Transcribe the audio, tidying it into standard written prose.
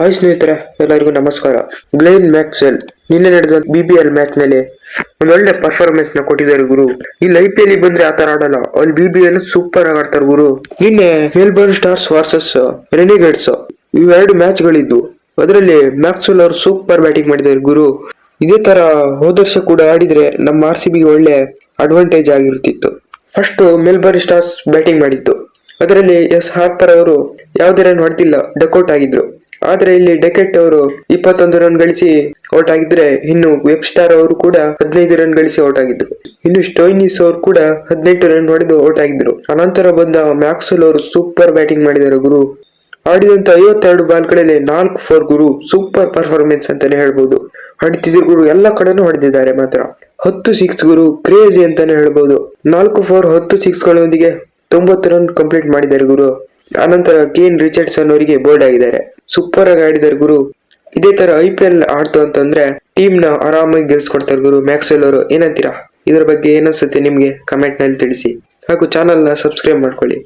Hi ಸ್ನೇಹಿತರೆ, ಎಲ್ಲರಿಗೂ ನಮಸ್ಕಾರ. ಗ್ಲೇನ್ ಮ್ಯಾಕ್ಸ್ವೆಲ್ ನಿನ್ನೆ ನಡೆದ BBL ಮ್ಯಾಚ್ ನಲ್ಲಿ ಒಳ್ಳೆ ಪರ್ಫಾರ್ಮೆನ್ಸ್ ನ ಕೊಟ್ಟಿದ್ದಾರೆ ಗುರು. ಇಲ್ಲಿ IPL ಬಂದ್ರೆ ಆತರ ಆಡಲ್ಲ, ಅಲ್ಲಿ BBL ಸೂಪರ್ ಆಗಿ ಆಡ್ತಾರೆ ಗುರು. ನಿನ್ನೆ ಮೆಲ್ಬರ್ನ್ ಸ್ಟಾರ್ಸ್ ವರ್ಸಸ್ ರೆನಿಗೇಟ್ಸ್ ಇವೆರಡು ಮ್ಯಾಚ್ ಗಳಿದ್ದು. ಅದರಲ್ಲಿ ಮ್ಯಾಕ್ಸ್ವೆಲ್ ಅವರು ಸೂಪರ್ ಬ್ಯಾಟಿಂಗ್ ಮಾಡಿದ್ದಾರೆ ಗುರು. ಇದೇ ತರ ಹೋದ ವರ್ಷ ಕೂಡ ಆಡಿದ್ರೆ ನಮ್ಮ RCB ಗೆ ಒಳ್ಳೆ ಅಡ್ವಾಂಟೇಜ್ ಆಗಿರ್ತಿತ್ತು. ಫಸ್ಟ್ ಮೆಲ್ಬರ್ನ್ ಸ್ಟಾರ್ಸ್ ಬ್ಯಾಟಿಂಗ್ ಮಾಡಿತ್ತು. ಅದರಲ್ಲಿ S ಹಾರ್ಪರ್ ಅವರು ಯಾವುದೇ ರನ್ ಹೊಡೆದಿಲ್ಲ, ಡಕ್ಔಟ್ ಆಗಿದ್ರು. ಆದ್ರೆ ಇಲ್ಲಿ ಡೆಕೆಟ್ ಅವರು 21 ರನ್ ಗಳಿಸಿ ಔಟ್ ಆಗಿದ್ರೆ, ಇನ್ನು ವೆಬ್ಸ್ಟಾರ್ ಅವರು ಕೂಡ 15 ರನ್ ಗಳಿಸಿ ಔಟ್ ಆಗಿದ್ರು. ಇನ್ನು ಸ್ಟೋಯ್ನಿಸ್ ಅವರು ಕೂಡ 18 ರನ್ ಹೊಡೆದು ಔಟ್ ಆಗಿದ್ರು. ಅನಂತರ ಬಂದ ಮ್ಯಾಕ್ಸ್ವೆಲ್ ಅವರು ಸೂಪರ್ ಬ್ಯಾಟಿಂಗ್ ಮಾಡಿದ್ದಾರೆ ಗುರು. ಆಡಿದಂತ 52 ಬಾಲ್ಗಳಲ್ಲಿ 4 4 ಗುರು. ಸೂಪರ್ ಪರ್ಫಾರ್ಮೆನ್ಸ್ ಅಂತಾನೆ ಹೇಳ್ಬಹುದು. ಹೊಡಿತಿದ್ರು ಗುರು, ಎಲ್ಲ ಕಡೆನೂ ಹೊಡೆದಿದ್ದಾರೆ. ಮಾತ್ರ 10 6 ಗುರು, ಕ್ರೇಜಿ ಅಂತಾನೆ ಹೇಳ್ಬಹುದು. 4 4 10 6 ಗಳೊಂದಿಗೆ 90 ರನ್ ಕಂಪ್ಲೀಟ್ ಮಾಡಿದ್ದಾರೆ ಗುರು. ಅನಂತರ ಕೇನ್ ರಿಚರ್ಡ್ಸನ್ ಅವರಿಗೆ ಬೋಲ್ಡ್ ಆಗಿದ್ದಾರೆ. ಸೂಪರ್ ಆಗಿ ಆಡಿದ್ದಾರೆ ಗುರು. ಇದೇ ತರ IPL ಆಡ್ತು ಅಂತಂದ್ರೆ ಟೀಮ್ ನ ಆರಾಮಾಗಿ ಗೆಲ್ಸ್ಕೊಡ್ತಾರೆ ಗುರು ಮ್ಯಾಕ್ಸ್ವೆಲ್ ಅವರು. ಏನಂತೀರಾ? ಇದ್ರ ಬಗ್ಗೆ ಏನನ್ಸುತ್ತೆ ನಿಮ್ಗೆ? ಕಮೆಂಟ್ ನಲ್ಲಿ ತಿಳಿಸಿ. ಹಾಗೂ ಚಾನಲ್ ನ ಸಬ್ಸ್ಕ್ರೈಬ್ ಮಾಡ್ಕೊಳ್ಳಿ.